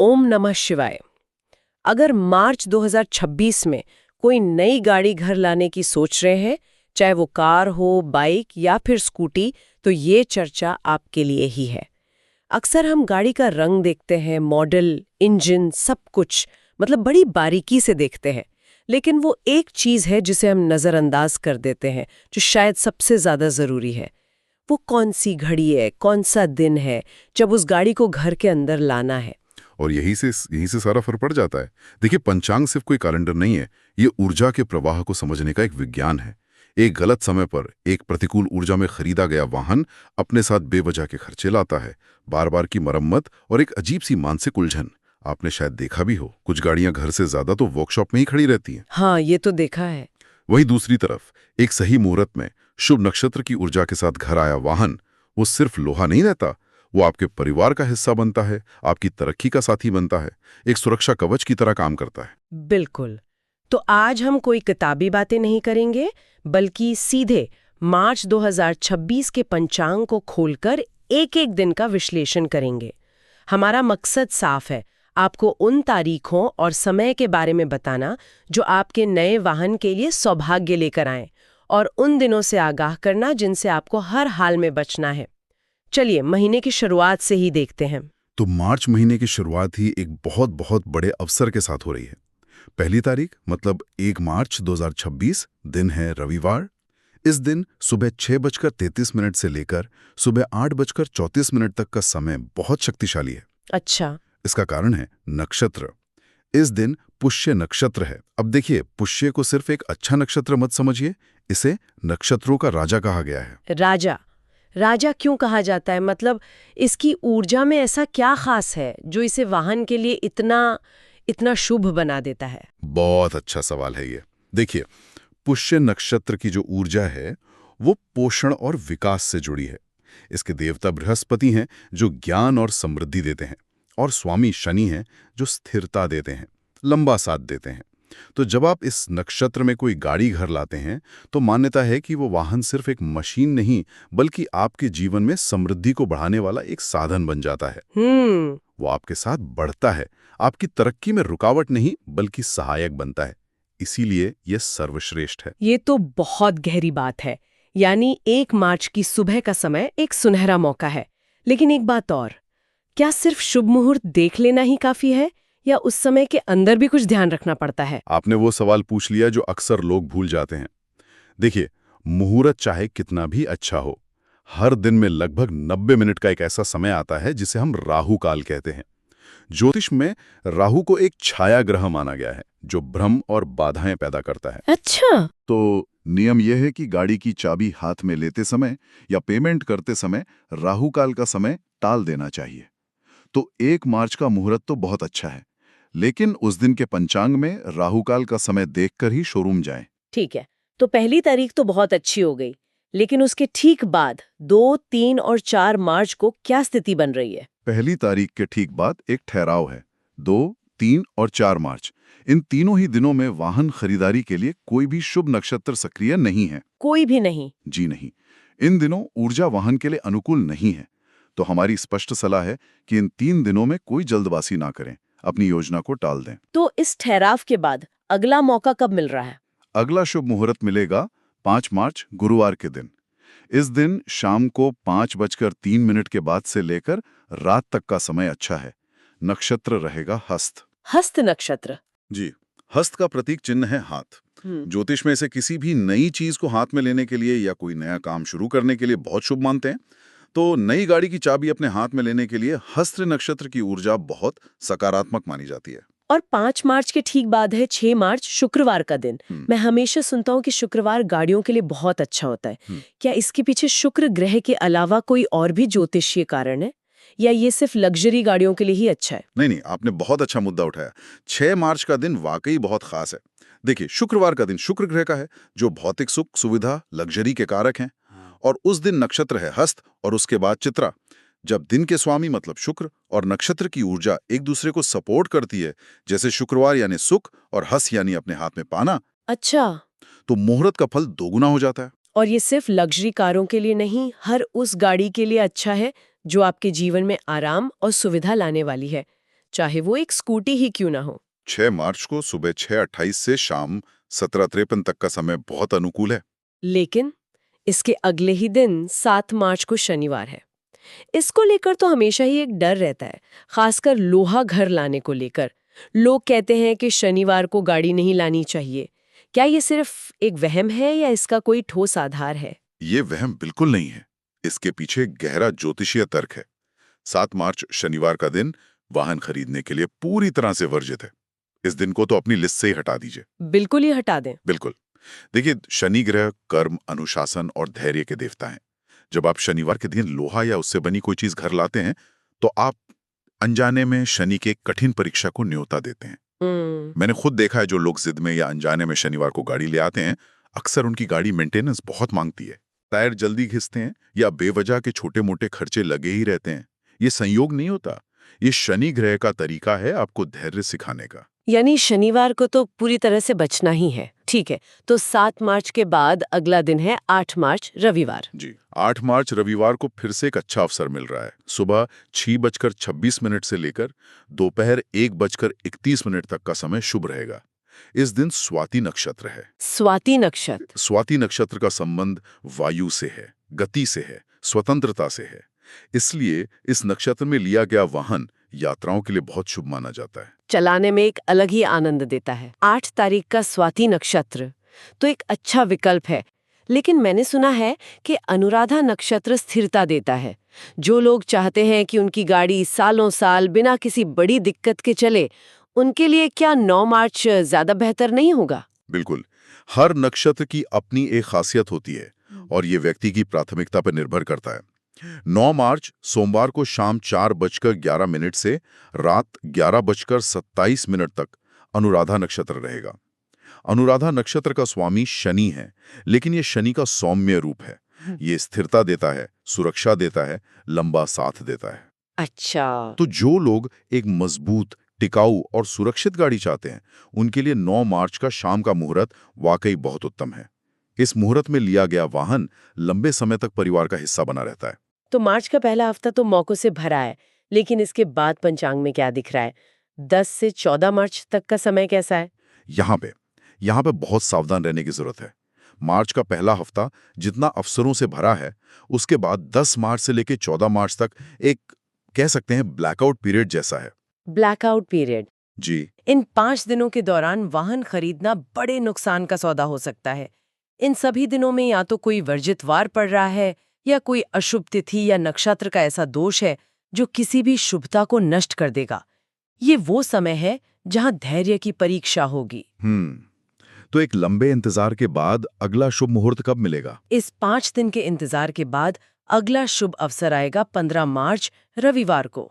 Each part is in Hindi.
ओम नमः शिवाय। अगर मार्च 2026 में कोई नई गाड़ी घर लाने की सोच रहे हैं, चाहे वो कार हो, बाइक या फिर स्कूटी, तो ये चर्चा आपके लिए ही है। अक्सर हम गाड़ी का रंग देखते हैं, मॉडल, इंजन, सब कुछ मतलब बड़ी बारीकी से देखते हैं। लेकिन वो एक चीज़ है जिसे हम नज़रअंदाज कर देते हैं, जो शायद सबसे ज़्यादा ज़रूरी है। वो कौन सी घड़ी है, कौन सा दिन है जब उस गाड़ी को घर के अंदर लाना है। और यहीं से सारा फर्क पड़ जाता है। देखिए, पंचांग सिर्फ कोई कैलेंडर नहीं है, ये ऊर्जा के प्रवाह को समझने का एक विज्ञान है। एक गलत समय पर एक प्रतिकूल ऊर्जा में खरीदा गया वाहन अपने साथ बेवजह के खर्चे लाता है, बार बार की मरम्मत और एक अजीब सी मानसिक उलझन। आपने शायद देखा भी हो, कुछ गाड़ियां घर से ज्यादा तो वर्कशॉप में ही खड़ी रहती हैं। हाँ, ये तो देखा है। वहीं दूसरी तरफ एक सही मुहूर्त में शुभ नक्षत्र की ऊर्जा के साथ घर आया वाहन, वो सिर्फ लोहा नहीं रहता, वो आपके परिवार का हिस्सा बनता है, आपकी तरक्की का साथी बनता है, एक सुरक्षा कवच की तरह काम करता है। बिल्कुल। तो आज हम कोई किताबी बातें नहीं करेंगे, बल्कि सीधे मार्च 2026 के पंचांग को खोलकर एक-एक दिन का विश्लेषण करेंगे। हमारा मकसद साफ है, आपको उन तारीखों और समय के बारे में बताना जो आपके नए वाहन के लिए सौभाग्य लेकर आएं, और उन दिनों से आगाह करना जिनसे आपको हर हाल में बचना है। चलिए, महीने की शुरुआत से ही देखते हैं। तो मार्च महीने की शुरुआत ही एक बहुत बहुत बड़े अवसर के साथ हो रही है। पहली तारीख मतलब 1 मार्च 2026, दिन है रविवार। इस दिन सुबह 6:33 से लेकर सुबह 8:34 तक का समय बहुत शक्तिशाली है। अच्छा। इसका कारण है नक्षत्र। इस दिन पुष्य नक्षत्र है। अब देखिए, पुष्य को सिर्फ एक अच्छा नक्षत्र मत समझिए, इसे नक्षत्रों का राजा कहा गया है। राजा। राजा क्यों कहा जाता है? मतलब इसकी ऊर्जा में ऐसा क्या खास है जो इसे वाहन के लिए इतना इतना शुभ बना देता है? बहुत अच्छा सवाल है ये। देखिए, पुष्य नक्षत्र की जो ऊर्जा है वो पोषण और विकास से जुड़ी है। इसके देवता बृहस्पति हैं जो ज्ञान और समृद्धि देते हैं, और स्वामी शनि हैं जो स्थिरता देते हैं, लंबा साथ देते हैं। तो जब आप इस नक्षत्र में कोई गाड़ी घर लाते हैं, तो मान्यता है कि वो वाहन सिर्फ एक मशीन नहीं, बल्कि आपके जीवन में समृद्धि को बढ़ाने वाला एक साधन बन जाता है। वो आपके साथ बढ़ता है, आपकी तरक्की में रुकावट नहीं बल्कि सहायक बनता है। इसीलिए यह सर्वश्रेष्ठ है। ये तो बहुत गहरी बात है। यानी 1 मार्च की सुबह का समय एक सुनहरा मौका है। लेकिन एक बात और, क्या सिर्फ शुभ मुहूर्त देख लेना ही काफी है, या उस समय के अंदर भी कुछ ध्यान रखना पड़ता है? आपने वो सवाल पूछ लिया जो अक्सर लोग भूल जाते हैं। देखिए, मुहूर्त चाहे कितना भी अच्छा हो, हर दिन में लगभग 90 मिनट का एक ऐसा समय आता है जिसे हम राहु काल कहते हैं। ज्योतिष में राहु को एक छाया ग्रह माना गया है जो भ्रम और बाधाएं पैदा करता है। अच्छा। तो नियम यह है कि गाड़ी की चाबी हाथ में लेते समय या पेमेंट करते समय राहु काल का समय टाल देना चाहिए। तो 1 मार्च का मुहूर्त तो बहुत अच्छा है, लेकिन उस दिन के पंचांग में राहु काल का समय देखकर ही शोरूम जाएं। ठीक है, तो पहली तारीख तो बहुत अच्छी हो गई, लेकिन उसके ठीक बाद 2, 3 और 4 मार्च को क्या स्थिति बन रही है? पहली तारीख के ठीक बाद एक ठहराव है। 2, 3 और 4 मार्च, इन तीनों ही दिनों में वाहन खरीदारी के लिए कोई भी शुभ नक्षत्र सक्रिय नहीं है। कोई भी नहीं? जी नहीं। इन दिनों ऊर्जा वाहन के लिए अनुकूल नहीं है। तो हमारी स्पष्ट सलाह है कि इन 3 दिनों में कोई जल्दबाजी ना करें, अपनी योजना को टाल दें। तो इस ठहराव के बाद अगला मौका कब मिल रहा है? अगला शुभ मुहूर्त मिलेगा 5 मार्च गुरुवार के दिन। इस दिन शाम को 5:03 के बाद से लेकर रात तक का समय अच्छा है। नक्षत्र रहेगा हस्त। हस्त नक्षत्र? जी, हस्त का प्रतीक चिन्ह है हाथ। ज्योतिष में इसे किसी भी नई चीज को हाथ में लेने के लिए या कोई नया काम शुरू करने के लिए बहुत शुभ मानते हैं। तो नई गाड़ी की चाबी अपने हाथ में लेने के लिए हस्त नक्षत्र की ऊर्जा बहुत सकारात्मक मानी जाती है। और 5 मार्च के ठीक बाद है 6 मार्च, शुक्रवार का दिन। मैं हमेशा सुनता हूँ कि शुक्रवार गाड़ियों के लिए बहुत अच्छा होता है। क्या इसके पीछे शुक्र ग्रह के अलावा कोई और भी ज्योतिषीय कारण है, या ये सिर्फ लग्जरी गाड़ियों के लिए ही अच्छा है? नहीं, आपने बहुत अच्छा मुद्दा उठाया। 6 मार्च का दिन वाकई बहुत खास है। देखिए, शुक्रवार का दिन शुक्र ग्रह का है, जो भौतिक सुख, सुविधा, लग्जरी के कारक हैं। और उस दिन नक्षत्र है हस्त और उसके बाद चित्रा। जब दिन के स्वामी मतलब शुक्र और नक्षत्र की ऊर्जा एक दूसरे को सपोर्ट करती है, जैसे शुक्रवार यानी सुख और हस्त यानी अपने हाथ में पाना, अच्छा। तो मुहूर्त का फल दोगुना हो जाता है। और ये सिर्फ लग्जरी कारों के लिए नहीं, हर उस गाड़ी के लिए अच्छा है जो आपके जीवन में आराम और सुविधा लाने वाली है। चाहे वो एक स्कूटी ही क्यों ना हो। 6 मार्च को सुबह 6:28 से शाम 17:53 तक का समय बहुत अनुकूल है। लेकिन इसके अगले ही दिन 7 मार्च को शनिवार है। इसको लेकर तो हमेशा ही एक डर रहता है, खासकर लोहा घर लाने को लेकर। लोग कहते हैं कि शनिवार को गाड़ी नहीं लानी चाहिए। क्या ये सिर्फ एक वहम है या इसका कोई ठोस आधार है? ये वहम बिल्कुल नहीं है। इसके पीछे गहरा ज्योतिषीय तर्क है। 7 मार्च शनिवार का दिन वाहन खरीदने के लिए पूरी तरह से वर्जित है। इस दिन को तो अपनी लिस्ट से ही हटा दीजिए। बिल्कुल ही हटा दें। बिल्कुल। देखिए, शनि ग्रह कर्म, अनुशासन और धैर्य के देवता हैं। जब आप शनिवार के दिन लोहा या उससे बनी कोई चीज घर लाते हैं तो आप अनजाने में शनि के कठिन परीक्षा को न्योता देते हैं। मैंने खुद देखा है, जो लोग जिद में या अनजाने में शनिवार को गाड़ी ले आते हैं, अक्सर उनकी गाड़ी मेंटेनेंस बहुत मांगती है। टायर जल्दी घिसते हैं या बेवजह के छोटे मोटे खर्चे लगे ही रहते हैं। ये संयोग नहीं होता, ये शनि ग्रह का तरीका है आपको धैर्य सिखाने का। यानी शनिवार को तो पूरी तरह से बचना ही है। ठीक है, तो 7 मार्च के बाद अगला दिन है 8 मार्च रविवार। जी, 8 मार्च रविवार को फिर से एक अच्छा अवसर मिल रहा है। सुबह 6:26 से लेकर दोपहर 1:31 तक का समय शुभ रहेगा। इस दिन स्वाति नक्षत्र है। स्वाति नक्षत्र। स्वाति नक्षत्र का संबंध वायु से है, गति से है, स्वतंत्रता से है। इसलिए इस नक्षत्र में लिया गया वाहन यात्राओं के लिए बहुत शुभ माना जाता है। चलाने में एक अलग ही आनंद देता है। 8 तारीख का स्वाति नक्षत्र तो एक अच्छा विकल्प है। लेकिन मैंने सुना है कि अनुराधा नक्षत्र स्थिरता देता है। जो लोग चाहते हैं कि उनकी गाड़ी सालों साल बिना किसी बड़ी दिक्कत के चले, उनके लिए क्या 9 मार्च ज्यादा बेहतर नहीं होगा? बिल्कुल। हर नक्षत्र की अपनी एक खासियत होती है और ये व्यक्ति की प्राथमिकता पर निर्भर करता है। 9 मार्च सोमवार को शाम 4:11 से रात 11:27 तक अनुराधा नक्षत्र रहेगा। अनुराधा नक्षत्र का स्वामी शनि है, लेकिन ये शनि का सौम्य रूप है। ये स्थिरता देता है, सुरक्षा देता है, लंबा साथ देता है। अच्छा। तो जो लोग एक मजबूत, टिकाऊ और सुरक्षित गाड़ी चाहते हैं, उनके लिए 9 मार्च का शाम का मुहूर्त वाकई बहुत उत्तम है। इस मुहूर्त में लिया गया वाहन लंबे समय तक परिवार का हिस्सा बना रहता है। तो मार्च का पहला हफ्ता तो मौकों से भरा है, लेकिन इसके बाद पंचांग में क्या दिख रहा है? 10 से 14 मार्च तक का समय कैसा है? यहाँ पे बहुत सावधान रहने की जरूरत है। मार्च का पहला हफ्ता जितना अवसरों से भरा है, उसके बाद 10 मार्च से लेकर 14 मार्च तक एक, कह सकते हैं, ब्लैकआउट पीरियड जैसा है। Blackout period. जी। इन 5 दिनों के दौरान वाहन खरीदना बड़े नुकसान का सौदा हो सकता है। इन सभी दिनों में या तो कोई वर्जित वार पड़ रहा है या कोई अशुभ तिथि या नक्षत्र का ऐसा दोष है जो किसी भी शुभता को नष्ट कर देगा। ये वो समय है जहां धैर्य की परीक्षा होगी। तो एक लंबे इंतजार के बाद अगला शुभ मुहूर्त कब मिलेगा? इस 5 दिन के इंतजार के बाद अगला शुभ अवसर आएगा 15 मार्च रविवार को।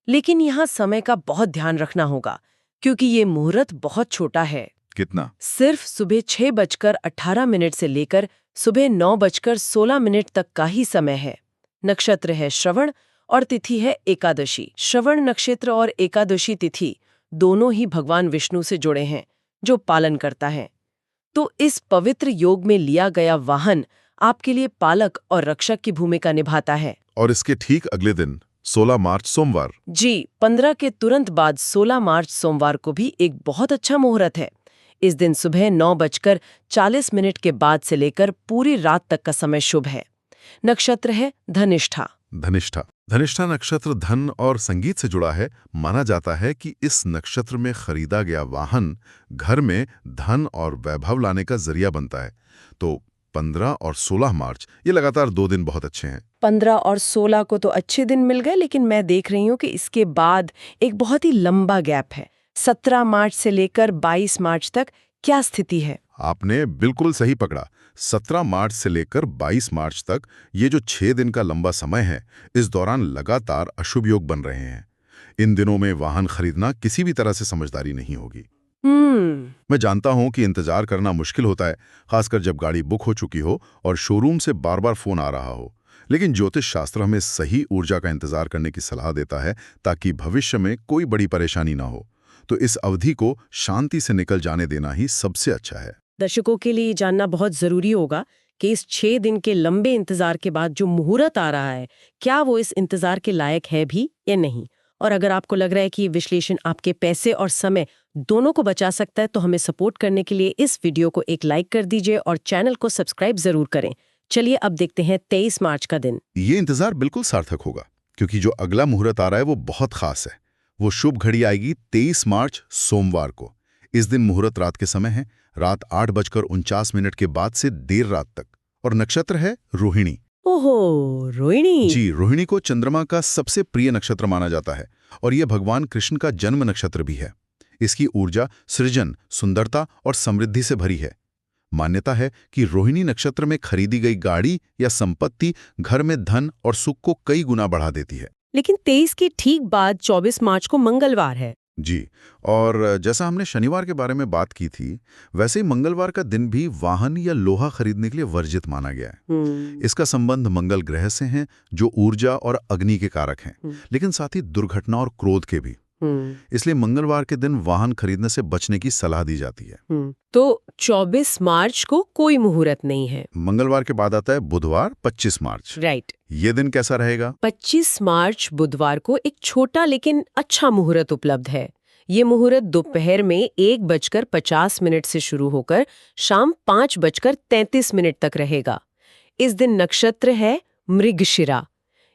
लेकिन यहाँ समय का बहुत ध्यान रखना होगा, क्योंकि ये मुहूर्त बहुत छोटा है। कितना? सिर्फ सुबह 6:18 से लेकर सुबह 9:16 तक का ही समय है। नक्षत्र है श्रवण और तिथि है एकादशी। श्रवण नक्षत्र और एकादशी तिथि दोनों ही भगवान विष्णु से जुड़े हैं, जो पालन करता है। तो इस पवित्र योग में लिया गया वाहन आपके लिए पालक और रक्षक की भूमिका निभाता है। और इसके ठीक अगले दिन 16 मार्च सोमवार। जी, 15 के तुरंत बाद 16 मार्च सोमवार को भी एक बहुत अच्छा मुहूर्त है। इस दिन सुबह 9:40 के बाद से लेकर पूरी रात तक का समय शुभ है। नक्षत्र है धनिष्ठा। धनिष्ठा नक्षत्र धन और संगीत से जुड़ा है। माना जाता है कि इस नक्षत्र में खरीदा गया वाहन घर में धन और वैभव लाने का जरिया बनता है। तो 15 और 16 मार्च, ये लगातार 2 दिन बहुत अच्छे हैं। 15 और 16 को तो अच्छे दिन मिल गए, लेकिन मैं देख रही हूँ कि इसके बाद एक बहुत ही लंबा गैप है। 17 मार्च से लेकर 22 मार्च तक क्या स्थिति है? आपने बिल्कुल सही पकड़ा। 17 मार्च से लेकर 22 मार्च तक ये जो 6 दिन का लंबा समय है, इस दौरान लगातार अशुभ योग बन रहे हैं। इन दिनों में वाहन खरीदना किसी भी तरह से समझदारी नहीं होगी। मैं जानता हूं कि इंतजार करना मुश्किल होता है, खासकर जब गाड़ी बुक हो चुकी हो और शोरूम से बार बार फोन आ रहा हो। लेकिन ज्योतिष शास्त्र हमें सही ऊर्जा का इंतजार करने की सलाह देता है, ताकि भविष्य में कोई बड़ी परेशानी ना हो। तो इस अवधि को शांति से निकल जाने देना ही सबसे अच्छा है। दर्शकों के लिए जानना बहुत जरूरी होगा कि इस 6 दिन के लंबे इंतजार के बाद जो मुहूर्त आ रहा है, क्या वो इस इंतजार के लायक है भी या नहीं, और अगर आपको लग रहा है कि ये विश्लेषण आपके पैसे और समय दोनों को बचा सकता है तो हमें सपोर्ट करने के लिए इस वीडियो को एक लाइक कर दीजिए और चैनल को सब्सक्राइब जरूर करें। चलिए अब देखते हैं 23 मार्च का दिन। ये इंतजार बिल्कुल सार्थक होगा, क्योंकि जो अगला मुहूर्त आ रहा है वो बहुत खास है। वो शुभ घड़ी आएगी 23 मार्च सोमवार को। इस दिन मुहूर्त रात के समय है, रात 8:49 के बाद से देर रात तक, और नक्षत्र है रोहिणी। ओहो, रोहिणी। जी, रोहिणी को चंद्रमा का सबसे प्रिय नक्षत्र माना जाता है और यह भगवान कृष्ण का जन्म नक्षत्र भी है। इसकी ऊर्जा सृजन, सुंदरता और समृद्धि से भरी है। मान्यता है कि रोहिणी नक्षत्र में खरीदी गई गाड़ी या संपत्ति घर में धन और सुख को कई गुना बढ़ा देती है। लेकिन 23 के ठीक बाद 24 मार्च को मंगलवार है। जी, और जैसा हमने शनिवार के बारे में बात की थी, वैसे ही मंगलवार का दिन भी वाहन या लोहा खरीदने के लिए वर्जित माना गया है। इसका संबंध मंगल ग्रह से है, जो ऊर्जा और अग्नि के कारक हैं, लेकिन साथ ही दुर्घटना और क्रोध के भी। इसलिए मंगलवार के दिन वाहन खरीदने से बचने की सलाह दी जाती है। तो 24 मार्च को कोई मुहूर्त नहीं है। मंगलवार के बाद आता है बुधवार, 25 मार्च। राइट। ये दिन कैसा रहेगा? 25 मार्च बुधवार को एक छोटा लेकिन अच्छा मुहूर्त उपलब्ध है। ये मुहूर्त दोपहर में 1:50 से शुरू होकर शाम 5:33 तक रहेगा। इस दिन नक्षत्र है मृगशिरा।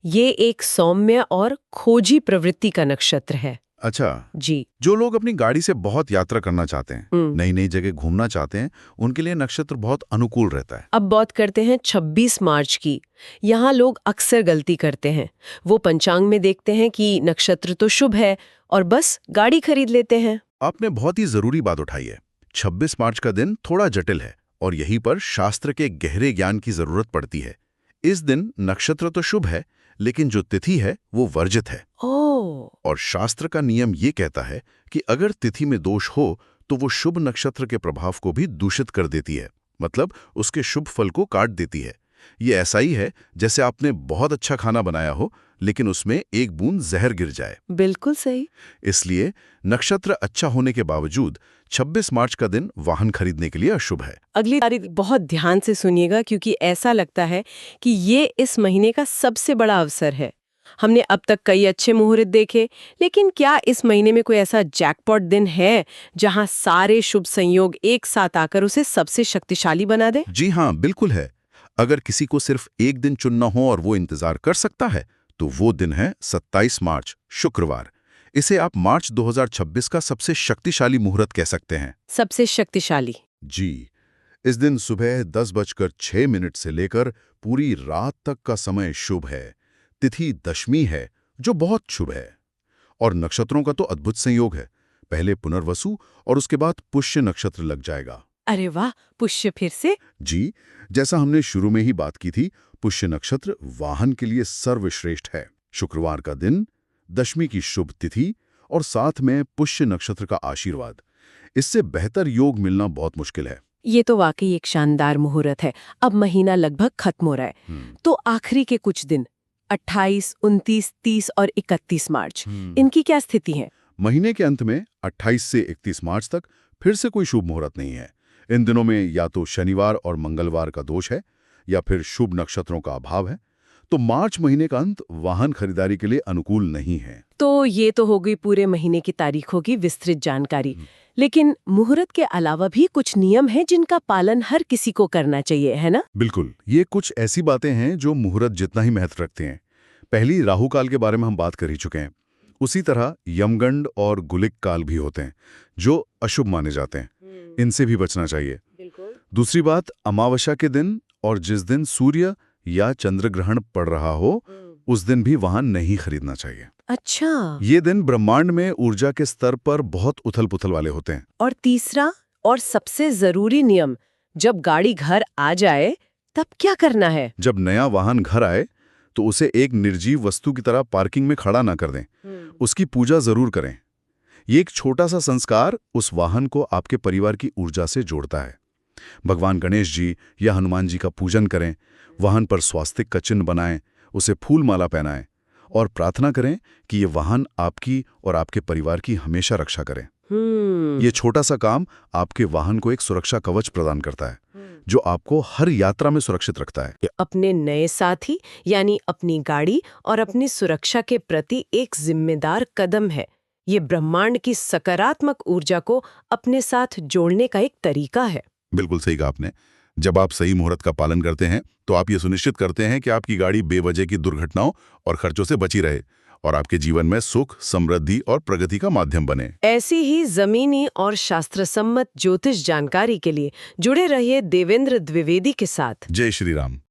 ये एक सौम्य और खोजी प्रवृत्ति का नक्षत्र है। अच्छा जी। जो लोग अपनी गाड़ी से बहुत यात्रा करना चाहते हैं, नई नई जगह घूमना चाहते हैं, उनके लिए नक्षत्र बहुत अनुकूल रहता है। अब बात करते हैं 26 मार्च की। यहाँ लोग अक्सर गलती करते हैं। वो पंचांग में देखते हैं कि नक्षत्र तो शुभ है और बस गाड़ी खरीद लेते हैं। आपने बहुत ही जरूरी बात उठाई है। 26 मार्च का दिन थोड़ा जटिल है और यहीं पर शास्त्र के गहरे ज्ञान की जरूरत पड़ती है। इस दिन नक्षत्र तो शुभ है, लेकिन जो तिथि है वो वर्जित है। और शास्त्र का नियम ये कहता है कि अगर तिथि में दोष हो तो वो शुभ नक्षत्र के प्रभाव को भी दूषित कर देती है, मतलब उसके शुभ फल को काट देती है। ये ऐसा ही है जैसे आपने बहुत अच्छा खाना बनाया हो, लेकिन उसमें एक बूंद जहर गिर जाए। बिल्कुल सही। इसलिए नक्षत्र अच्छा होने के बावजूद 26 मार्च का दिन वाहन खरीदने के लिए अशुभ है। अगली तारीख बहुत ध्यान से सुनिएगा, क्योंकि ऐसा लगता है कि ये इस महीने का सबसे बड़ा अवसर है। हमने अब तक कई अच्छे मुहूर्त देखे, लेकिन क्या इस महीने में कोई ऐसा जैकपॉट दिन है जहां सारे शुभ संयोग एक साथ आकर उसे सबसे शक्तिशाली बना दे? जी हाँ, बिल्कुल है। अगर किसी को सिर्फ एक दिन चुनना हो और वो इंतजार कर सकता है, तो वो दिन है 27 मार्च, शुक्रवार। इसे आप मार्च 2026 का सबसे शक्तिशाली मुहूर्त कह सकते हैं। सबसे शक्तिशाली? जी, इस दिन सुबह 10:06 से लेकर पूरी रात तक का समय शुभ है। तिथि दशमी है, जो बहुत शुभ है, और नक्षत्रों का तो अद्भुत संयोग है। पहले पुनर्वसु और उसके बाद पुष्य नक्षत्र लग जाएगा। अरे वाह, पुष्य फिर से? जी, जैसा हमने शुरू में ही बात की थी, पुष्य नक्षत्र वाहन के लिए सर्वश्रेष्ठ है। शुक्रवार का दिन, दशमी की शुभ तिथि और साथ में पुष्य नक्षत्र का आशीर्वाद, इससे बेहतर योग मिलना बहुत मुश्किल है। ये तो वाकई एक शानदार मुहूर्त है। अब महीना लगभग खत्म हो रहा है, तो आखिरी के कुछ दिन 28, 29, 30 और 31 मार्च, इनकी क्या स्थिति है? महीने के अंत में 28 से 31 मार्च तक फिर से कोई शुभ मुहूर्त नहीं है। इन दिनों में या तो शनिवार और मंगलवार का दोष है या फिर शुभ नक्षत्रों का अभाव है। तो मार्च महीने का अंत वाहन खरीदारी के लिए अनुकूल नहीं है। तो ये तो हो गई पूरे महीने की तारीखों की विस्तृत जानकारी। लेकिन मुहूर्त के अलावा भी कुछ नियम हैं जिनका पालन हर किसी को करना चाहिए, है ना? बिल्कुल, ये कुछ ऐसी बातें हैं जो मुहूर्त जितना ही महत्व रखते हैं। पहली राहु काल के बारे में हम बात कर ही चुके हैं। उसी तरह यमगंड और गुलिक काल भी होते हैं जो अशुभ माने जाते हैं, इनसे भी बचना चाहिए। दूसरी बात, अमावस्या के दिन और जिस दिन सूर्य या चंद्र ग्रहण पड़ रहा हो, उस दिन भी वाहन नहीं खरीदना चाहिए। अच्छा। ये दिन ब्रह्मांड में ऊर्जा के स्तर पर बहुत उथल-पुथल वाले होते हैं। और तीसरा और सबसे जरूरी नियम, जब गाड़ी घर आ जाए तब क्या करना है? जब नया वाहन घर आए तो उसे एक निर्जीव वस्तु की तरह पार्किंग में खड़ा ना कर दें, उसकी पूजा जरूर करें। ये एक छोटा सा संस्कार उस वाहन को आपके परिवार की ऊर्जा से जोड़ता है। भगवान गणेश जी या हनुमान जी का पूजन करें, वाहन पर स्वास्तिक का चिन्ह बनाएं, उसे फूल माला पहनाएं और प्रार्थना करें कि ये वाहन आपकी और आपके परिवार की हमेशा रक्षा करें। ये छोटा सा काम आपके वाहन को एक सुरक्षा कवच प्रदान करता है, जो आपको हर यात्रा में सुरक्षित रखता है। अपने नए साथी यानी अपनी गाड़ी और अपनी सुरक्षा के प्रति एक जिम्मेदार कदम है। ये ब्रह्मांड की सकारात्मक ऊर्जा को अपने साथ जोड़ने का एक तरीका है। बिल्कुल सही कहा आपने। जब आप सही मुहूर्त का पालन करते हैं तो आप ये सुनिश्चित करते हैं कि आपकी गाड़ी बेवजह की दुर्घटनाओं और खर्चों से बची रहे और आपके जीवन में सुख, समृद्धि और प्रगति का माध्यम बने। ऐसी ही जमीनी और शास्त्र सम्मत ज्योतिष जानकारी के लिए जुड़े रहिए देवेंद्र द्विवेदी के साथ। जय श्री राम।